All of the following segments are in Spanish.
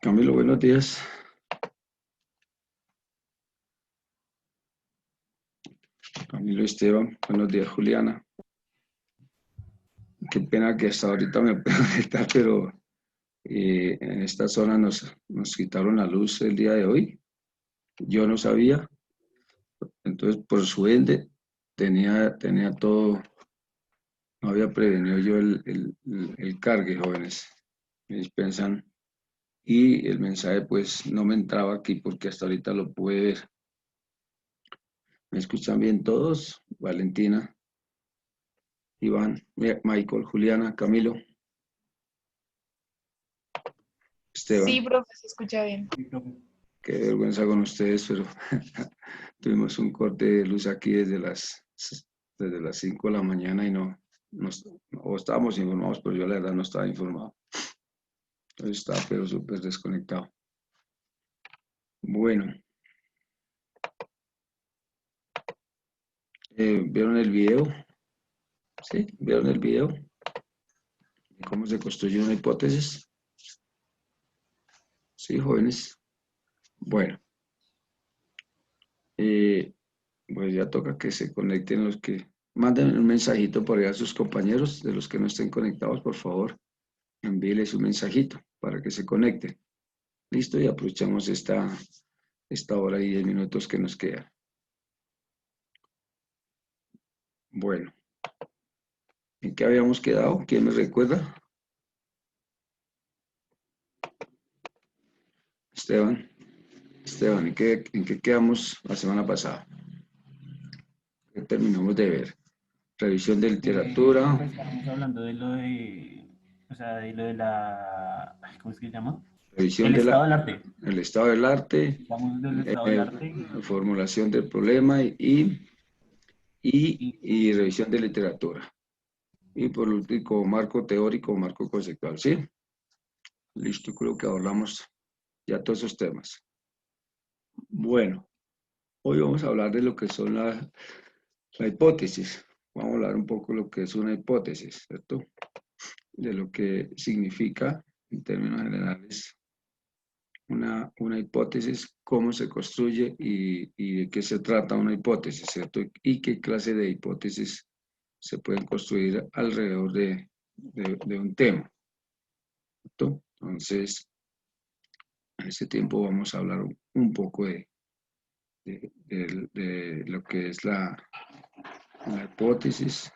Camilo, buenos días. Camilo Esteban, buenos días, Juliana. Qué pena que hasta ahorita me puedo conectar, pero en esta zona nos quitaron la luz el día de hoy. Yo no sabía, entonces por su ende tenía todo, no había prevenido yo el cargue, jóvenes. Me dispensan. Y el mensaje pues no me entraba aquí porque hasta ahorita lo pude ver. ¿Me escuchan bien todos? Valentina, Iván, Michael, Juliana, Camilo, Sí, Esteban. profe, se escucha bien. Qué vergüenza con ustedes, pero tuvimos un corte de luz aquí desde las 5 de la mañana y o estábamos informados, pero yo la verdad no estaba informado. Entonces estaba pero súper desconectado. Bueno, ¿vieron el video? ¿Sí? ¿Vieron el video? ¿De cómo se construye una hipótesis? Sí, jóvenes. Bueno, eh, pues ya toca que se conecten los que... Manden un mensajito por ahí a sus compañeros, de los que no estén conectados, por favor. Envíeles un mensajito para que se conecten. Listo, y aprovechamos esta hora y 10 minutos que nos quedan. Bueno, ¿en qué habíamos quedado? ¿Quién me recuerda? Esteban. Esteban, ¿en qué quedamos la semana pasada? ¿Qué terminamos de ver? Revisión de literatura, Pues estábamos hablando de lo de, o sea, de lo de la, ay, ¿cómo es que se llama? revisión El de estado del arte. el estado del arte, Estamos del estado del arte formulación del problema y y revisión de literatura. Y por último, marco teórico, marco conceptual, ¿sí? Listo, creo que hablamos ya todos esos temas. Bueno, hoy vamos a hablar de lo que son la hipótesis. Vamos a hablar un poco de lo que es una hipótesis, ¿cierto? De lo que significa, en términos generales, una hipótesis, cómo se construye y de qué se trata una hipótesis, ¿cierto? Y qué clase de hipótesis se pueden construir alrededor de un tema, ¿cierto? Entonces, en este tiempo vamos a hablar un poco de lo que es la hipótesis,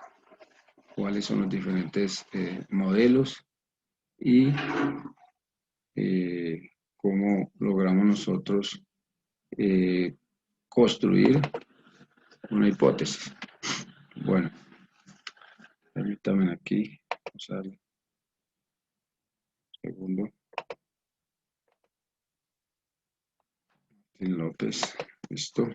cuáles son los diferentes modelos y cómo logramos nosotros eh, construir una hipótesis. Bueno, permítanme aquí, vamos a darle un segundo. Martín López, listo.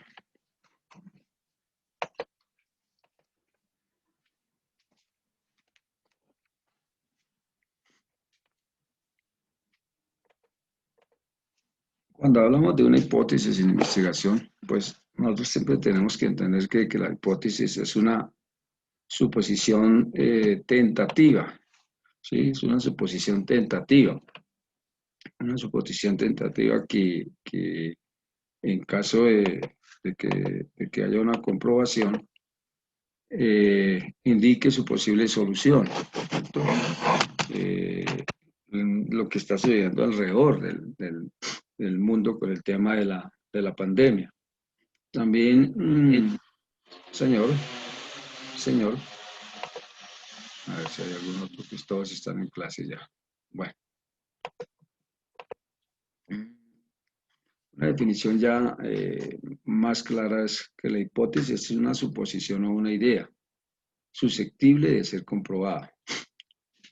Cuando hablamos de una hipótesis en investigación, pues nosotros siempre tenemos que entender que la hipótesis es una suposición tentativa, ¿sí? Es una suposición tentativa. Una suposición tentativa que en caso de que haya una comprobación, indique su posible solución, ¿cierto? Eh, lo que está sucediendo alrededor del mundo con el tema de la pandemia. También, señor, a ver si hay algún otro, que todos están en clase ya. Bueno, una definición ya más clara es que la hipótesis es una suposición o una idea susceptible de ser comprobada.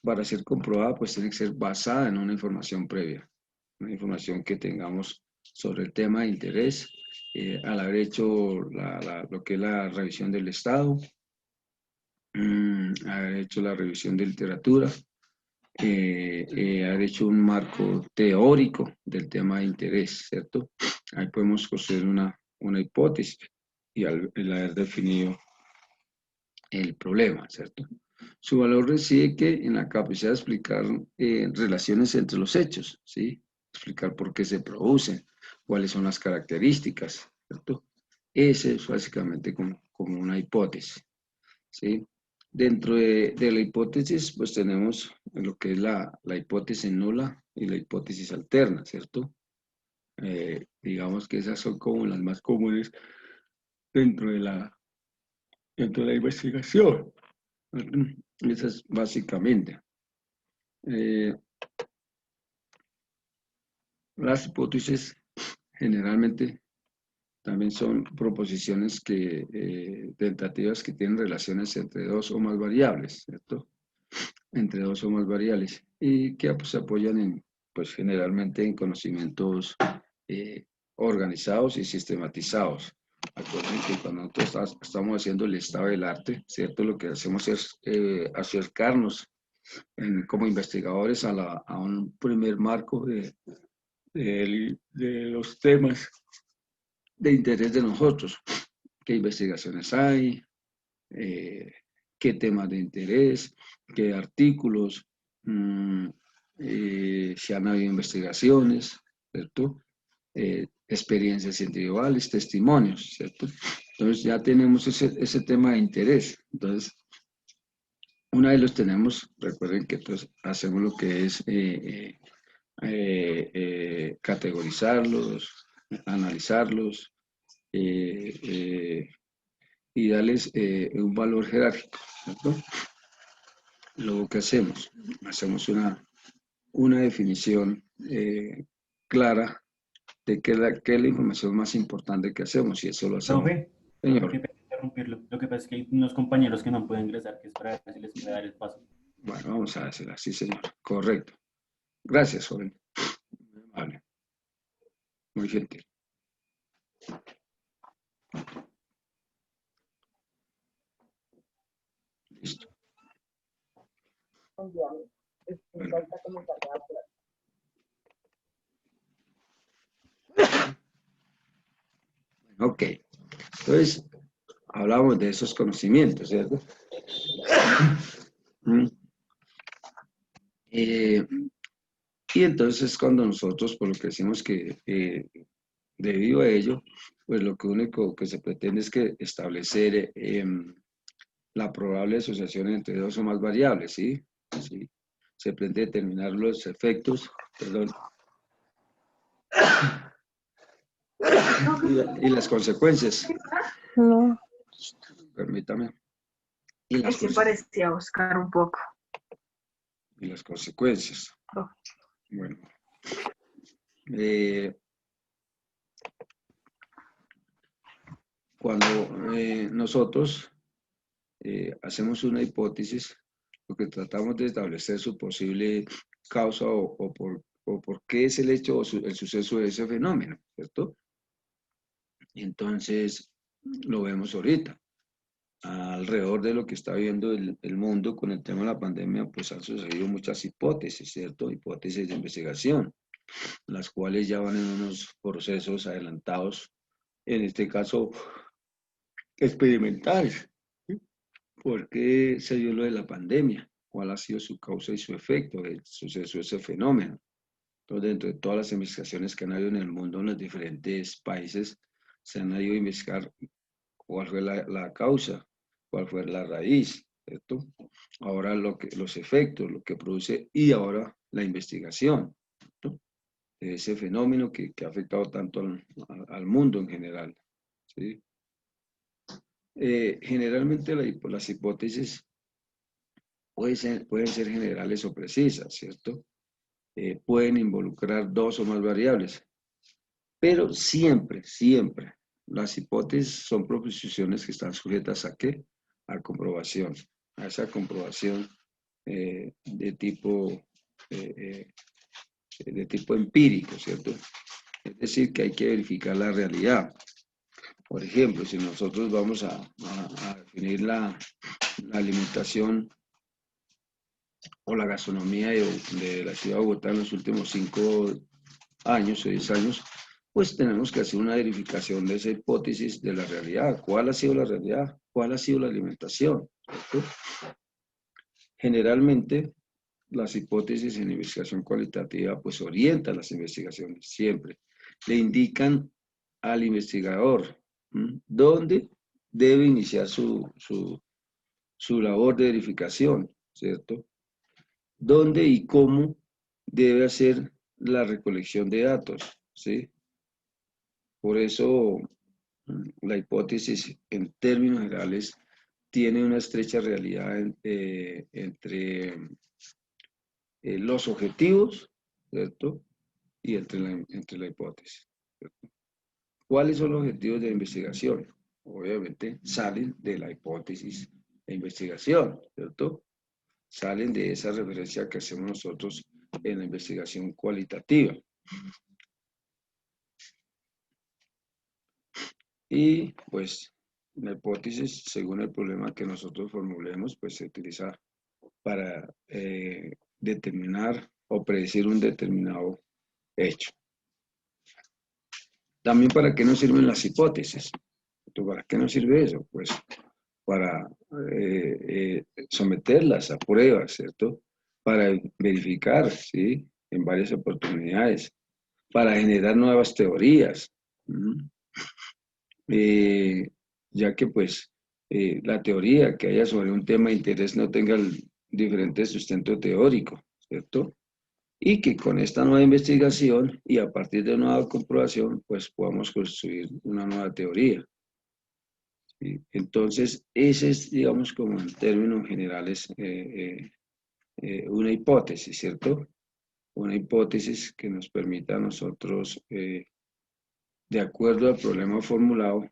Para ser comprobada, pues tiene que ser basada en una información previa, una información que tengamos sobre el tema de interés, al haber hecho lo que es la revisión del Estado, haber hecho la revisión de literatura, haber hecho un marco teórico del tema de interés, ¿cierto? Ahí podemos construir una hipótesis y el haber definido el problema, ¿cierto? Su valor reside en la capacidad de explicar relaciones entre los hechos, ¿sí? explicar por qué se producen, cuáles son las características, ¿cierto? Ese es básicamente como una hipótesis, ¿sí? Dentro de la hipótesis, pues tenemos lo que es la hipótesis nula y la hipótesis alterna, ¿cierto? Digamos que esas son como las más comunes dentro de la investigación. Esas básicamente. Las hipótesis generalmente también son proposiciones tentativas que tienen relaciones entre dos o más variables, ¿cierto? Entre dos o más variables y que pues, se apoyan pues generalmente en conocimientos organizados y sistematizados. Acuérdense que cuando nosotros estamos haciendo el estado del arte, ¿cierto? Lo que hacemos es acercarnos como investigadores a un primer marco de los temas de interés de nosotros. ¿Qué investigaciones hay? ¿Qué temas de interés? ¿Qué artículos? Si han habido investigaciones, ¿cierto? Experiencias individuales, testimonios, ¿cierto? Entonces ya tenemos ese tema de interés. Entonces, una vez los tenemos, recuerden que entonces hacemos lo que es categorizarlos, analizarlos y darles un valor jerárquico, ¿cierto? Lo que hacemos una definición clara de qué es la información más importante que hacemos, y eso lo hacemos. Profe, Señor. qué pena interrumpirlo. Lo que pasa es que hay unos compañeros que no pueden ingresar, que es para ver si les puede dar el paso. Bueno, vamos a hacerlo así, señor. Correcto. Gracias, joven. Muy amable. Muy gentil. Listo. Bueno. Ok. Entonces, hablamos de esos conocimientos, ¿cierto? Y entonces cuando nosotros, por lo que decimos que debido a ello, pues lo único que se pretende es que establecer la probable asociación entre dos o más variables, ¿sí? ¿Sí? Se pretende determinar los efectos, perdón, y las consecuencias. No. Permítame. Él se parecía a Oscar un poco. Y las consecuencias. Oh. Bueno. Cuando nosotros hacemos una hipótesis, lo que tratamos de establecer su posible causa o por qué es el hecho o el suceso de ese fenómeno, ¿cierto? Entonces, lo vemos ahorita. Alrededor de lo que está viendo el mundo con el tema de la pandemia, pues han sucedido muchas hipótesis, ¿cierto? Hipótesis de investigación, las cuales ya van en unos procesos adelantados, en este caso, experimentales. ¿Por qué se dio lo de la pandemia? ¿Cuál ha sido su causa y su efecto del suceso de ese fenómeno? Entonces, dentro de todas las investigaciones que han habido en el mundo, en los diferentes países, se han ido a investigar cuál fue la causa, cuál fue la raíz, ¿cierto? Ahora los efectos, lo que produce, y ahora la investigación, ¿cierto? De ese fenómeno que ha afectado tanto al mundo en general, ¿sí? Generalmente las hipótesis pueden ser generales o precisas, ¿cierto? Pueden involucrar dos o más variables, pero siempre, siempre, las hipótesis son proposiciones que están sujetas ¿a qué? A comprobación, a esa comprobación de tipo empírico, ¿cierto? Es decir, que hay que verificar la realidad. Por ejemplo, si nosotros vamos a definir la alimentación o la gastronomía de la ciudad de Bogotá en los últimos 5 años o 10 años, pues tenemos que hacer una verificación de esa hipótesis de la realidad. ¿Cuál ha sido la realidad? ¿Cuál ha sido la alimentación? ¿Cierto? Generalmente, las hipótesis en investigación cualitativa pues orientan las investigaciones siempre. Le indican al investigador dónde debe iniciar su labor de verificación, ¿cierto? Dónde y cómo debe hacer la recolección de datos, ¿sí? Por eso la hipótesis en términos generales tiene una estrecha realidad entre los objetivos, ¿cierto? Y entre la hipótesis, ¿cierto? ¿Cuáles son los objetivos de la investigación? Obviamente salen de la hipótesis de investigación, ¿cierto? Salen de esa referencia que hacemos nosotros en la investigación cualitativa. Y pues la hipótesis, según el problema que nosotros formulemos, pues se utiliza para determinar o predecir un determinado hecho. También, ¿para qué nos sirven las hipótesis? ¿Para qué nos sirve eso? Pues para someterlas a pruebas, ¿cierto? Para verificar, ¿sí? En varias oportunidades, para generar nuevas teorías, ya que pues la teoría que haya sobre un tema de interés no tenga el diferente sustento teórico, ¿cierto? Y que con esta nueva investigación y a partir de una nueva comprobación, pues podamos construir una nueva teoría. ¿Sí? Entonces, ese es, digamos, como en términos generales, una hipótesis, ¿cierto? Una hipótesis que nos permita a nosotros, de acuerdo al problema formulado,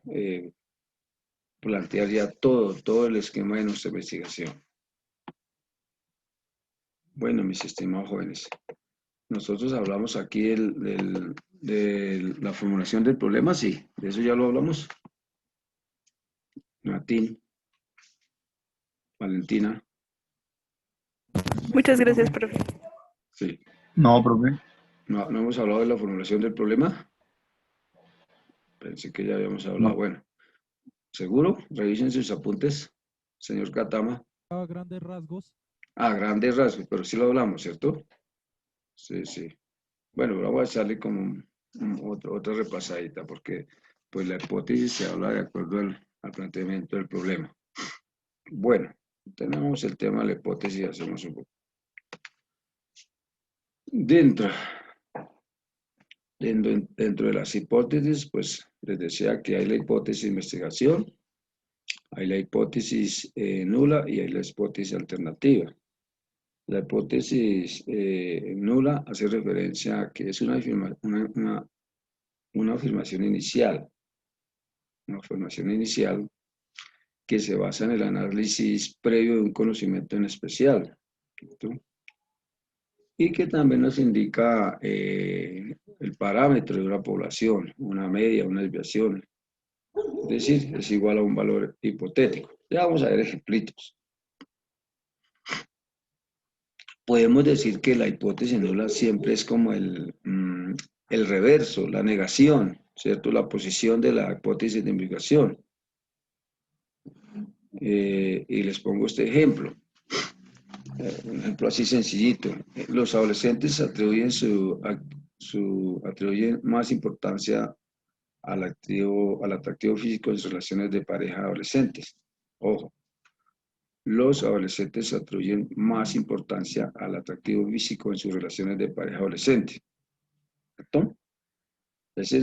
plantear ya todo el esquema de nuestra investigación. Bueno, mis estimados jóvenes, nosotros hablamos aquí de la formulación del problema, sí, de eso ya lo hablamos. Martín, Valentina. Muchas gracias, profe. Sí. No, profe. ¿No hemos hablado de la formulación del problema? Pensé que ya habíamos hablado. No. Bueno, ¿seguro? Revisen sus apuntes, señor Katama. A grandes rasgos. A grandes rasgos, pero sí lo hablamos, ¿cierto? Sí, sí. Bueno, vamos a echarle como otra repasadita, porque pues la hipótesis se habla de acuerdo al planteamiento del problema. Bueno, tenemos el tema de la hipótesis, hacemos un poco. Dentro de las hipótesis, pues les decía que hay la hipótesis de investigación, hay la hipótesis nula y hay la hipótesis alternativa. La hipótesis nula hace referencia a que es una afirmación inicial. Una afirmación inicial que se basa en el análisis previo de un conocimiento en especial, ¿cierto? Y que también nos indica el parámetro de una población, una media, una desviación. Es decir, es igual a un valor hipotético. Ya vamos a ver ejemplitos. Podemos decir que la hipótesis nula siempre es como el reverso, la negación, ¿cierto? La posición de la hipótesis de investigación. Y les pongo este ejemplo. Un ejemplo así sencillito. Los adolescentes atribuyen atribuyen más importancia al atractivo físico en sus relaciones de pareja adolescentes. Ojo. Los adolescentes atribuyen más importancia al atractivo físico en sus relaciones de pareja adolescente. ¿Cierto? Esa es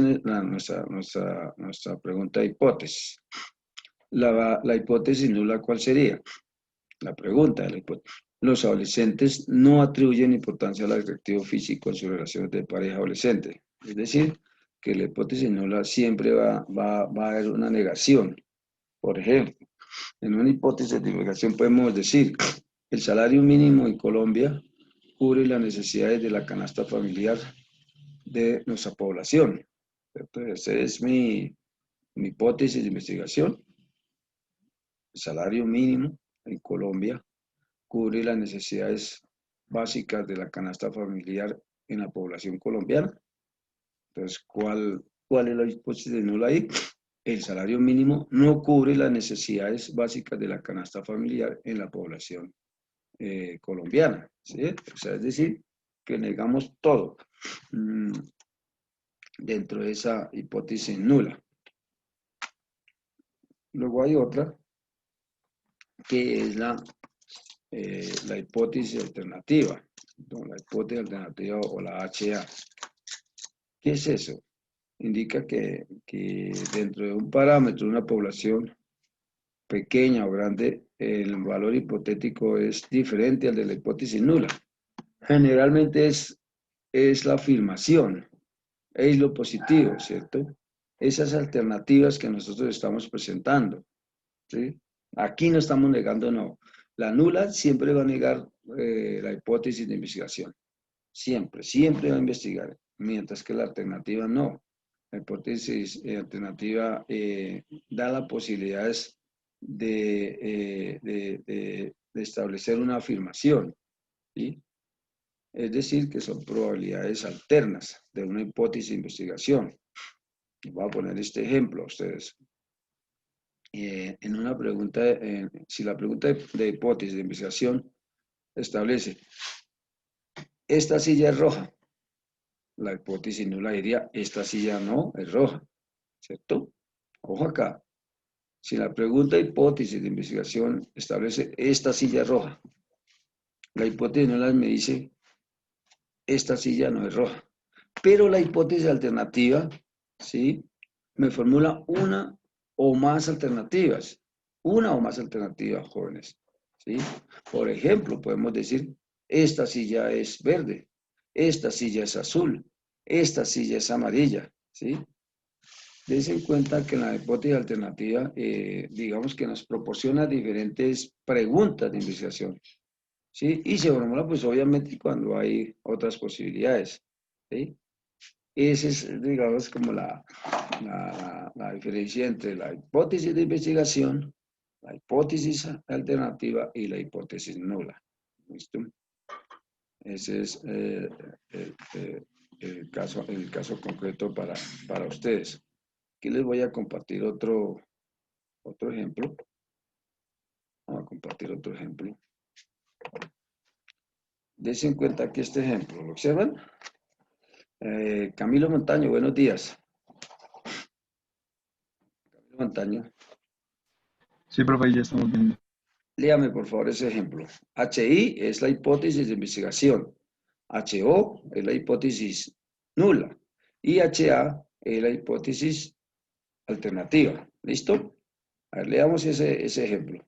nuestra pregunta de hipótesis. La hipótesis nula, ¿cuál sería? La pregunta de la hipótesis. Los adolescentes no atribuyen importancia al atractivo físico en sus relaciones de pareja adolescente. Es decir, que la hipótesis nula siempre va a haber una negación. Por ejemplo, en una hipótesis de divulgación podemos decir, el salario mínimo en Colombia cubre las necesidades de la canasta familiar de nuestra población. Esa es mi hipótesis de investigación. El salario mínimo en Colombia cubre las necesidades básicas de la canasta familiar en la población colombiana. Entonces, ¿cuál es la hipótesis de nula ahí? El salario mínimo no cubre las necesidades básicas de la canasta familiar en la población colombiana, ¿sí? O sea, es decir, que negamos todo dentro de esa hipótesis nula. Luego hay otra, que es la hipótesis alternativa, ¿no? La hipótesis alternativa o la HA. ¿Qué es eso? Indica que dentro de un parámetro de una población pequeña o grande, el valor hipotético es diferente al de la hipótesis nula. Generalmente es la afirmación, es lo positivo, ¿cierto? Esas alternativas que nosotros estamos presentando, ¿sí? Aquí no estamos negando, no. La nula siempre va a negar la hipótesis de investigación. Siempre, siempre va a investigar, mientras que la alternativa no. La hipótesis alternativa da las posibilidades de establecer una afirmación, ¿sí? Es decir, que son probabilidades alternas de una hipótesis de investigación. Voy a poner este ejemplo a ustedes. En una pregunta, si la pregunta de hipótesis de investigación establece, esta silla es roja, la hipótesis nula diría, esta silla no es roja, ¿cierto? Ojo acá. Si la pregunta de hipótesis de investigación establece, esta silla es roja, la hipótesis nula me dice, esta silla no es roja. Pero la hipótesis alternativa, ¿sí? Me formula una o más alternativas. Una o más alternativas, jóvenes, ¿sí? Por ejemplo, podemos decir, esta silla es verde, esta silla es azul, esta silla es amarilla, ¿sí? Dense en cuenta que la hipótesis alternativa, digamos que nos proporciona diferentes preguntas de investigación, ¿sí? Y se formula, pues, obviamente, cuando hay otras posibilidades, ¿sí? Esa es, digamos, como la diferencia entre la hipótesis de investigación, la hipótesis alternativa y la hipótesis nula. ¿Listo? Ese es el caso concreto para ustedes. Aquí les voy a compartir otro ejemplo. Vamos a compartir otro ejemplo. Dense en cuenta que este ejemplo, ¿lo observan? Camilo Montaño, buenos días. Camilo Montaño. Sí, profe, ya estamos viendo. Léame, por favor, ese ejemplo. HI es la hipótesis de investigación. HO es la hipótesis nula. Y HA es la hipótesis alternativa. ¿Listo? A ver, leamos ese ejemplo.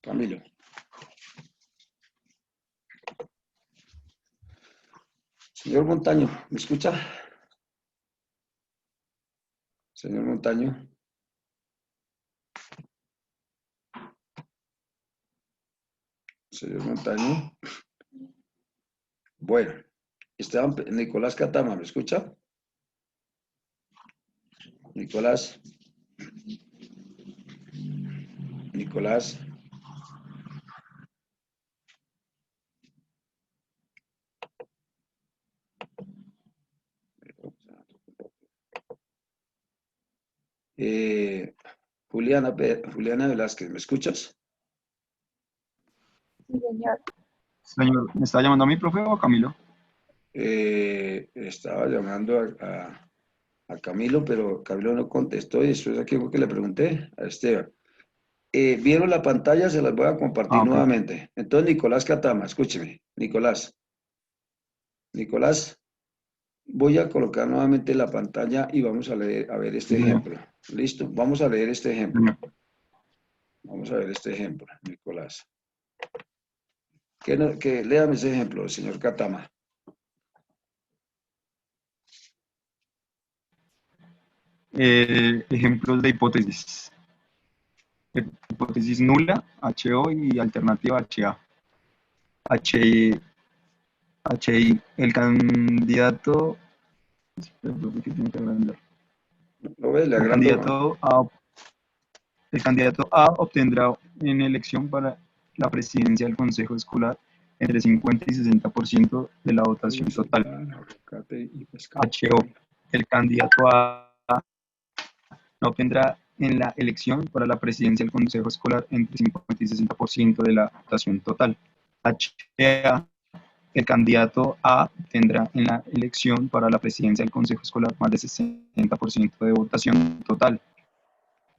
Camilo. Señor Montaño, ¿me escucha? Señor Montaño. Señor Montaño. Bueno, Nicolás Catama, ¿me escucha? Nicolás. Nicolás. Juliana Velázquez, ¿me escuchas? Sí, señor. Señor, ¿me está llamando a mí, profe, o a Camilo? Estaba llamando a Camilo, pero Camilo no contestó y después aquí fue que le pregunté a Esteban. ¿Vieron la pantalla? Se las voy a compartir Ok. nuevamente. Entonces, Nicolás Catama, escúcheme. Nicolás, voy a colocar nuevamente la pantalla y vamos a leer, a ver este Sí, señor. ejemplo. ¿Listo? Vamos a leer este ejemplo. Señor. Vamos a ver este ejemplo, Nicolás. Léame ese ejemplo, señor Catama. Ejemplos de hipótesis. Hipótesis nula, HO, y alternativa HA. HI, el candidato... Espera, profe, que tiene que agrandar. ¿Lo ves? Le El agrando más. candidato A obtendrá en elección para la presidencia del Consejo Escolar entre 50 y 60% de la votación total. HO, el candidato A no obtendrá en la elección para la presidencia del consejo escolar entre 50 y 60% de la votación total. HA, el candidato A tendrá en la elección para la presidencia del consejo escolar más de 60% de votación total.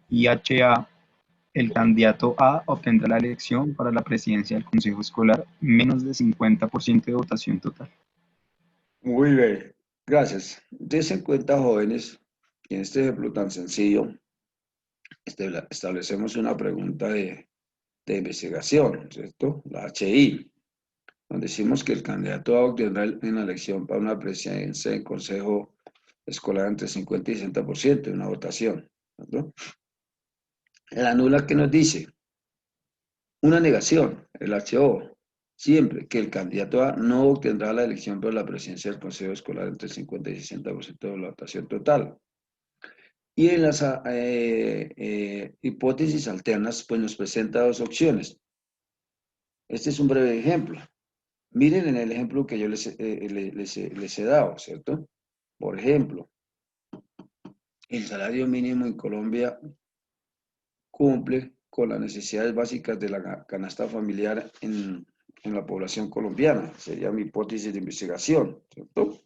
Y HA, el candidato A obtendrá la elección para la presidencia del consejo escolar menos de 50% de votación total. Muy bien, gracias. Des en cuenta, jóvenes, que en este ejemplo tan sencillo, establecemos una pregunta de investigación, ¿cierto? La HI, donde decimos que el candidato A obtendrá en la elección para una presidencia del consejo escolar entre 50 y 60% de una votación, ¿cierto? La nula, ¿qué nos dice? Una negación, el HO, siempre que el candidato A no obtendrá la elección por la presidencia del consejo escolar entre 50 y 60% de la votación total. Y en las hipótesis alternas, pues nos presenta dos opciones. Este es un breve ejemplo. Miren en el ejemplo que yo les he dado, ¿cierto? Por ejemplo, el salario mínimo en Colombia cumple con las necesidades básicas de la canasta familiar en la población colombiana. Sería mi hipótesis de investigación, ¿cierto?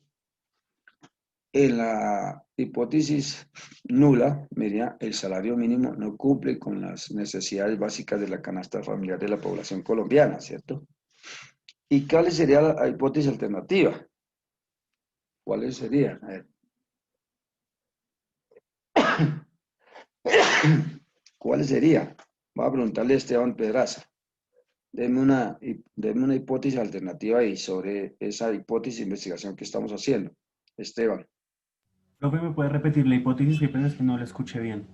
En la hipótesis nula, mira, el salario mínimo no cumple con las necesidades básicas de la canasta familiar de la población colombiana, ¿cierto? ¿Y cuál sería la hipótesis alternativa? ¿Cuáles serían? A ver. ¿Cuál sería? Voy a preguntarle a Esteban Pedraza. Deme una hipótesis alternativa ahí sobre esa hipótesis de investigación que estamos haciendo. Esteban. Profe, ¿me puede repetir la hipótesis? Que pena es que no la escuché bien.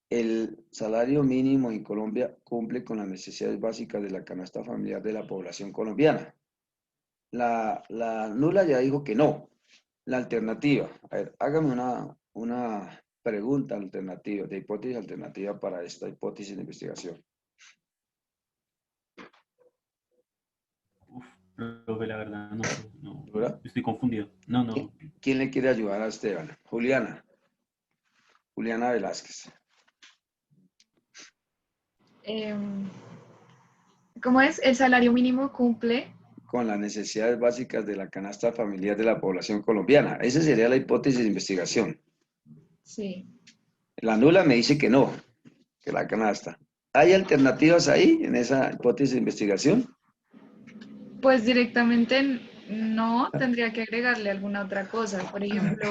El salario mínimo en Colombia cumple con las necesidades básicas de la canasta familiar de la población colombiana. La nula ya dijo que no. La alternativa. A ver, hágame una pregunta alternativa, de hipótesis alternativa para esta hipótesis de investigación. Uf, profe, la verdad, no sé, no, ¿Dura? estoy confundido. No, no. ¿Quién le quiere ayudar a Esteban? Juliana. Juliana Velázquez. ¿Cómo es? El salario mínimo cumple. Con las necesidades básicas de la canasta familiar de la población colombiana. Esa sería la hipótesis de investigación. Sí. La nula me dice que no, que la canasta. ¿Hay alternativas ahí en esa hipótesis de investigación? Pues directamente no, tendría que agregarle alguna otra cosa. Por ejemplo,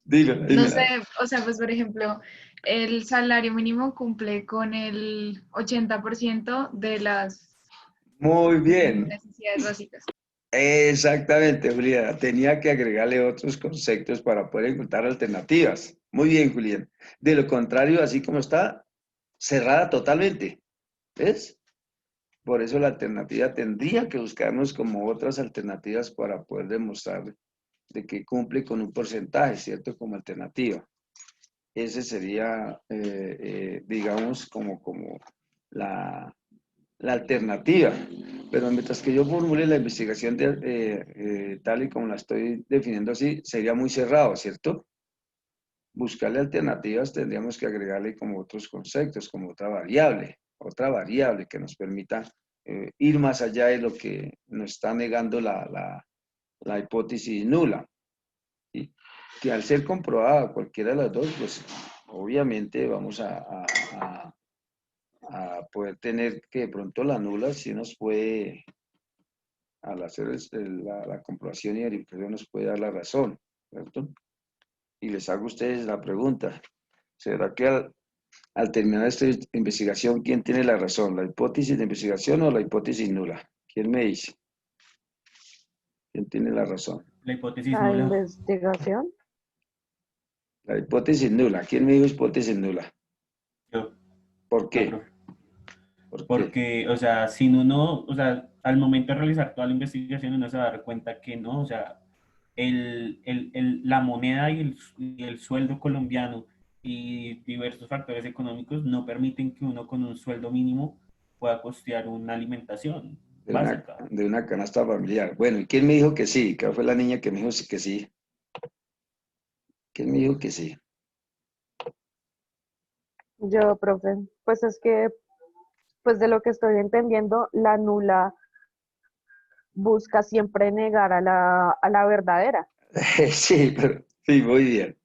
Dímela, no sé, dímela. o sea, pues por ejemplo, el salario mínimo cumple con el 80% de las Muy bien. necesidades básicas. Exactamente, Juliana. Tenía que agregarle otros conceptos para poder encontrar alternativas. Muy bien, Julián. De lo contrario, así como está, cerrada totalmente. ¿Ves? Por eso la alternativa tendría que buscarnos como otras alternativas para poder demostrar de que cumple con un porcentaje, ¿cierto? Como alternativa. Ese sería, digamos, como la alternativa. Pero mientras que yo formule la investigación tal y como la estoy definiendo así, sería muy cerrado, ¿cierto? Buscarle alternativas tendríamos que agregarle como otros conceptos, como otra variable que nos permita ir más allá de lo que nos está negando la hipótesis nula. ¿Sí? Que al ser comprobada cualquiera de las dos, pues obviamente vamos a poder tener que de pronto la nula sí nos puede, al hacer la comprobación y verificación, nos puede dar la razón, ¿cierto? Y les hago a ustedes la pregunta, ¿será que al terminar esta investigación, quién tiene la razón? ¿La hipótesis de investigación o la hipótesis nula? ¿Quién me dice? ¿Quién tiene la razón? La hipótesis La nula. investigación. La hipótesis nula. ¿Quién me dijo hipótesis nula? Yo, ¿Por yo, qué? profe. ¿Por qué? Porque, o sea, sin uno, o sea, al momento de realizar toda la investigación uno se va a dar cuenta que no, o sea, la moneda y el sueldo colombiano y diversos factores económicos no permiten que uno con un sueldo mínimo pueda costear una alimentación básica. De una canasta familiar. Bueno, ¿y quién me dijo que sí? ¿Qué fue la niña que me dijo que sí? ¿Quién me dijo que sí? Yo, profe, pues es que, pues de lo que estoy entendiendo, la nula busca siempre negar a la verdadera. Sí, pero, sí, muy bien.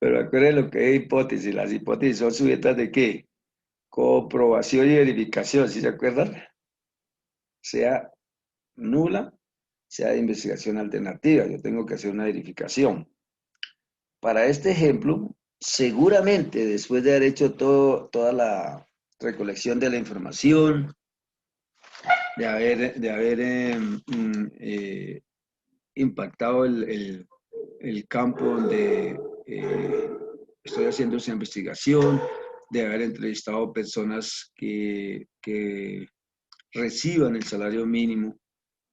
Pero acuérdense lo que es hipótesis. Las hipótesis son sujetas de qué? Comprobación y verificación, ¿sí se acuerdan? Sea nula, sea de investigación alternativa. Yo tengo que hacer una verificación. Para este ejemplo, seguramente después de haber hecho toda la recolección de la información, de haber impactado el campo donde estoy haciendo esa investigación, de haber entrevistado personas que reciban el salario mínimo,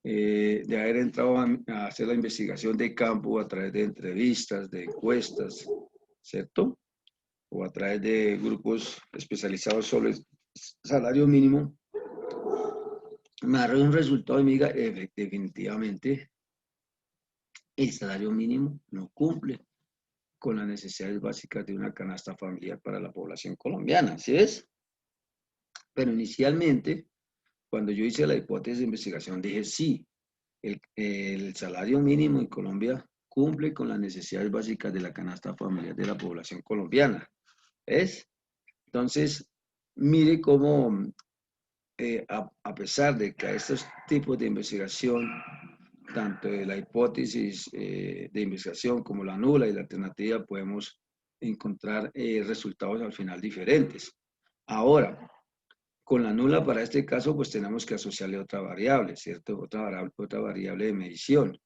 de haber entrado a hacer la investigación de campo a través de entrevistas, de encuestas, ¿cierto? O a través de grupos especializados sobre el salario mínimo, me arroja un resultado y me diga, definitivamente, el salario mínimo no cumple con las necesidades básicas de una canasta familiar para la población colombiana, ¿sí ves? Pero inicialmente, cuando yo hice la hipótesis de investigación, dije sí, el salario mínimo en Colombia cumple con las necesidades básicas de la canasta familiar de la población colombiana, ¿ves? Entonces, mire cómo, a pesar de que a estos tipos de investigación, tanto de la hipótesis de investigación como la nula y la alternativa, podemos encontrar resultados al final diferentes. Ahora, con la nula para este caso, pues tenemos que asociarle otra variable, ¿cierto? Otra variable de medición.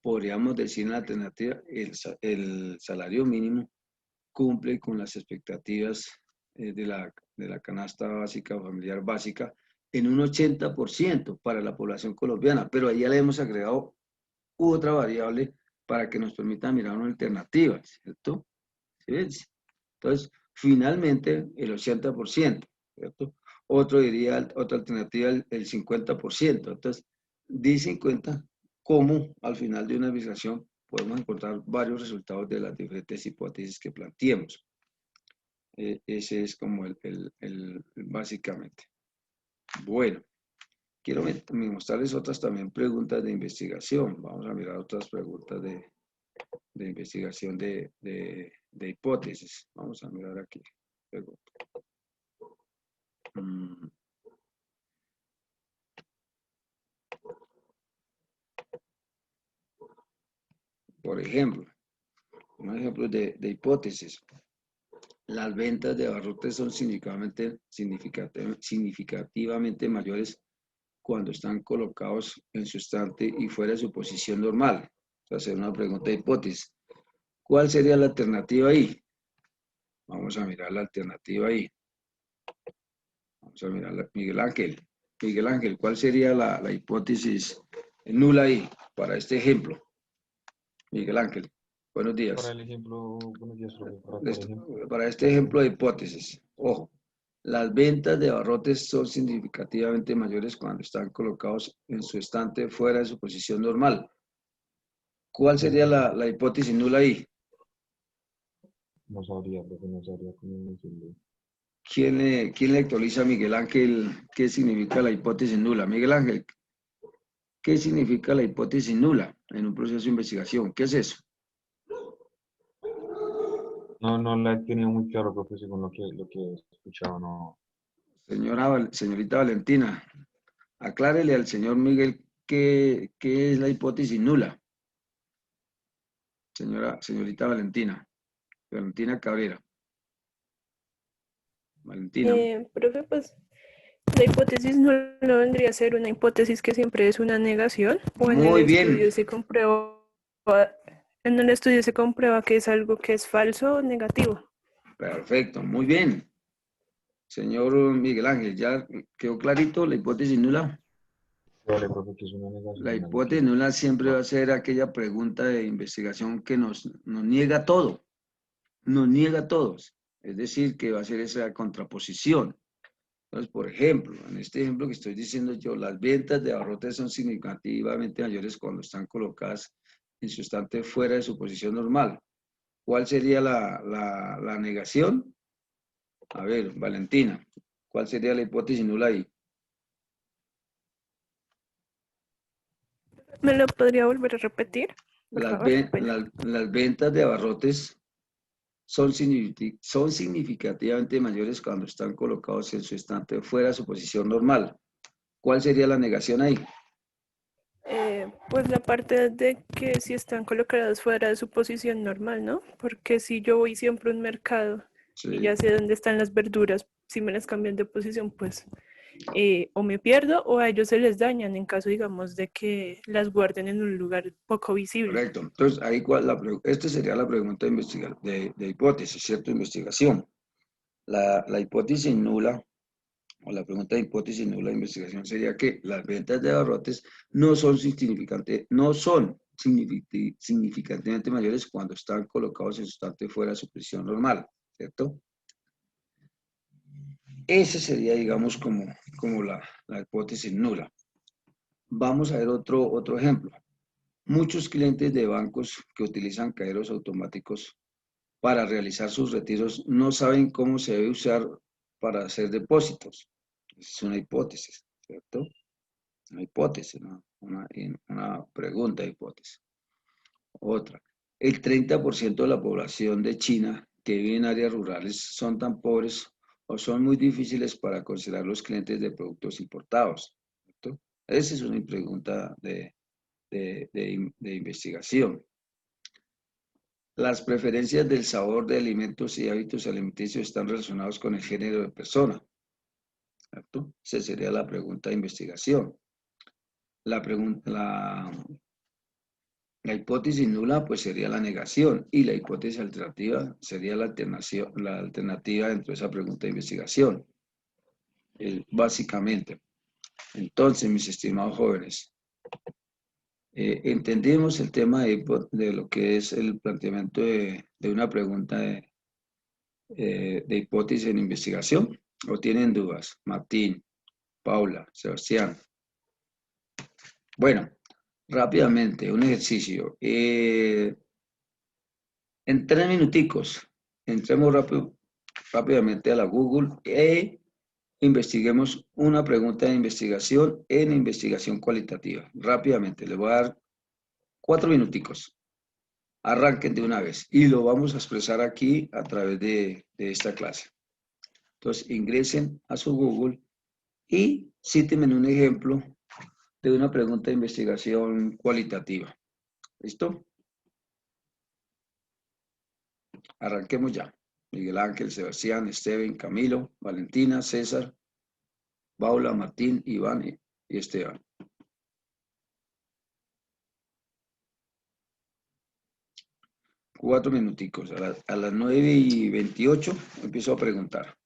Podríamos decir en la alternativa, el salario mínimo cumple con las expectativas de la canasta básica o familiar básica en un 80% para la población colombiana, pero ahí ya le hemos agregado otra variable para que nos permita mirar una alternativa, ¿cierto? ¿Sí ves? Entonces, finalmente, el 80%, ¿cierto? Otro diría, otra alternativa, el 50%. Entonces, dicen cuenta cómo al final de una investigación podemos encontrar varios resultados de las diferentes hipótesis que planteemos. Ese es como básicamente. Bueno, quiero mostrarles otras también preguntas de investigación. Vamos a mirar otras preguntas de investigación de hipótesis. Vamos a mirar aquí. Por ejemplo, un ejemplo de hipótesis. Las ventas de abarrotes son significativamente mayores cuando están colocados en su estante y fuera de su posición normal. O sea, hacer una pregunta de hipótesis. ¿Cuál sería la alternativa ahí? Vamos a mirar la alternativa ahí. Vamos a mirar Miguel Ángel. Miguel Ángel, ¿cuál sería la hipótesis nula ahí para este ejemplo? Miguel Ángel, buenos días. Para el ejemplo, buenos días, profe. Por ejemplo, Para este ejemplo de hipótesis, ojo, las ventas de abarrotes son significativamente mayores cuando están colocados en su estante fuera de su posición normal. ¿Cuál sería la hipótesis nula ahí? no sabría, profe, no sabría cómo decirlo. ¿Quién le actualiza a Miguel Ángel qué significa la hipótesis nula? Miguel Ángel, ¿qué significa la hipótesis nula en un proceso de investigación? ¿Qué es eso? No la he tenido muy claro, profe, según lo que he escuchado, no. Señorita Valentina, aclárele al señor Miguel qué es la hipótesis nula. Señorita Valentina Cabrera. Valentina. Profe, pues la hipótesis no vendría a ser una hipótesis que siempre es una negación, o en el Muy bien. estudio se comprueba, que es algo que es falso o negativo. Perfecto, muy bien. Señor Miguel Ángel, ¿ya quedó clarito la hipótesis nula? Vale, profe, que es una negación. La hipótesis nula siempre va a ser aquella pregunta de investigación que nos niega todo, nos niega a todos. Es decir, que va a ser esa contraposición. Entonces, por ejemplo, en este ejemplo que estoy diciendo yo, las ventas de abarrotes son significativamente mayores cuando están colocadas en su estante fuera de su posición normal. ¿Cuál sería la negación? A ver, Valentina, ¿cuál sería la hipótesis nula ahí? ¿Me lo podría volver a repetir? Por Las, favor, qué ven- pena. las ventas de abarrotes son significativamente mayores cuando están colocados en su estante fuera de su posición normal. ¿Cuál sería la negación ahí? Pues la parte de que si están colocadas fuera de su posición normal, ¿no? Porque si yo voy siempre a un mercado y Sí, ya sé dónde están las verduras, si me las cambian de posición, pues o me pierdo o a ellos se les dañan en caso, digamos, de que las guarden en un lugar poco visible. correcto. Entonces, ahí esta sería la pregunta de hipótesis, ¿cierto? Investigación. La hipótesis nula, o la pregunta de hipótesis nula de investigación sería que las ventas de abarrotes no son significativamente mayores cuando están colocados en su estante fuera de su posición normal, ¿cierto? Ese sería, digamos, como la hipótesis nula. Vamos a ver otro ejemplo. Muchos clientes de bancos que utilizan cajeros automáticos para realizar sus retiros no saben cómo se debe usar para hacer depósitos. Es una hipótesis, ¿cierto? Una hipótesis, ¿no? Una pregunta de hipótesis. Otra. El 30% de la población de China que vive en áreas rurales son tan pobres o son muy difíciles para considerar los clientes de productos importados, ¿cierto? Esa es una pregunta de investigación. Las preferencias del sabor de alimentos y hábitos alimenticios están relacionados con el género de persona, ¿cierto? Esa sería la pregunta de investigación. La hipótesis nula pues sería la negación y la hipótesis alternativa sería la alternativa dentro de esa pregunta de investigación, básicamente. Entonces, mis estimados jóvenes, entendimos el tema de lo que es el planteamiento de una pregunta de hipótesis en investigación. ¿O tienen dudas? Martín, Paula, Sebastián. Bueno, rápidamente, un ejercicio. En 3 minuticos, entremos rápidamente a la Google e investiguemos una pregunta de investigación en investigación cualitativa. Rápidamente, les voy a dar 4 minuticos. Arranquen de una vez y lo vamos a expresar aquí a través de esta clase. Entonces, ingresen a su Google y cítenme un ejemplo de una pregunta de investigación cualitativa. ¿Listo? Arranquemos ya. Miguel Ángel, Sebastián, Esteban, Camilo, Valentina, César, Paula, Martín, Iván y Esteban. 4 minuticos. A las 9:28 empiezo a preguntar.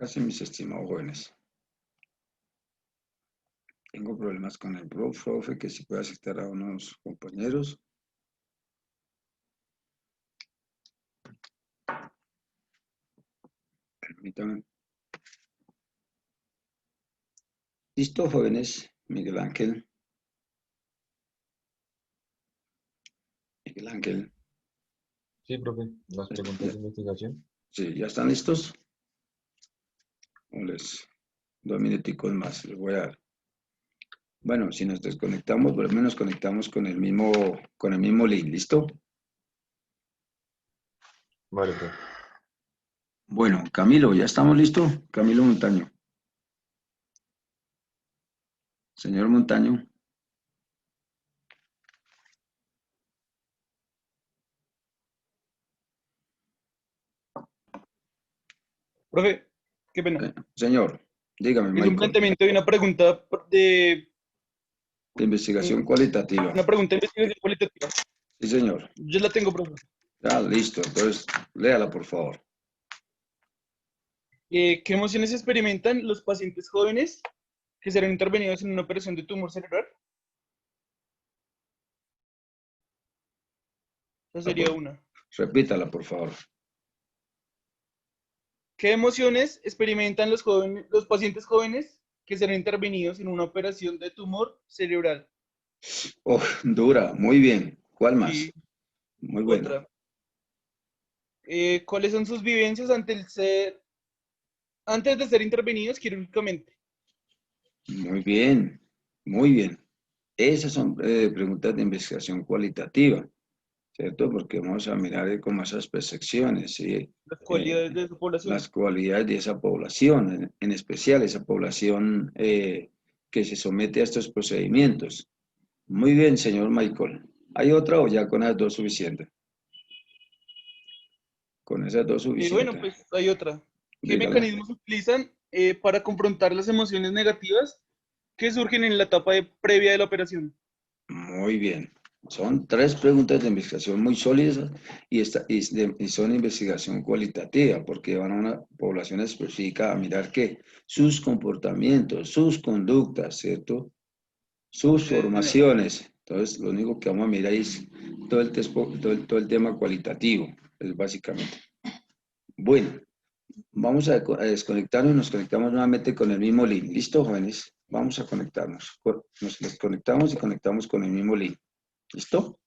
Casi mis estimados jóvenes. Tengo problemas con el profe, que si puede aceptar a unos compañeros. Permítanme. ¿Listo, jóvenes? Miguel Ángel. Miguel Ángel. Sí, profe, las preguntas de investigación. Sí, ¿ya están listos? Les 2 minuticos más les voy a dar. Bueno, si nos desconectamos, por lo menos nos conectamos con el mismo link, ¿listo? Vale, profe. Bueno, Camilo, ¿ya estamos listos? Camilo Montaño. Señor Montaño. Profe, qué pena. Señor, dígame, Es un Michael. planteamiento y una pregunta de De investigación cualitativa. una pregunta de investigación cualitativa. Sí, señor. Yo la tengo, profe. Ya, listo. Entonces, léala, por favor. ¿Qué emociones experimentan los pacientes jóvenes que serán intervenidos en una operación de tumor cerebral? Esa sería una. Repítala, por favor. ¿Qué emociones experimentan los pacientes jóvenes que serán intervenidos en una operación de tumor cerebral? Oh, dura. Muy bien. ¿Cuál más? Y Muy buena. otra. ¿Cuáles son sus vivencias antes de ser intervenidos quirúrgicamente? Muy bien. Muy bien. Esas son preguntas de investigación cualitativa, ¿cierto? Porque vamos a mirar como esas percepciones, ¿sí? Las cualidades de su población. Las cualidades de esa población, en especial esa población que se somete a estos procedimientos. Muy bien, señor Michael. ¿Hay otra o ya con esas dos suficiente? Con esas dos suficiente. Bueno, pues hay otra. ¿Qué Dígala. mecanismos utilizan para confrontar las emociones negativas que surgen en la etapa previa de la operación? Muy bien. Son 3 preguntas de investigación muy sólidas y son investigación cualitativa porque van a una población específica a mirar que sus comportamientos, sus conductas, ¿cierto? Sus formaciones. Entonces, lo único que vamos a mirar es todo el tema cualitativo, es básicamente. Bueno, vamos a desconectarnos y nos conectamos nuevamente con el mismo link. ¿Listo, jóvenes? Vamos a conectarnos. Nos desconectamos y conectamos con el mismo link. ¿Listo?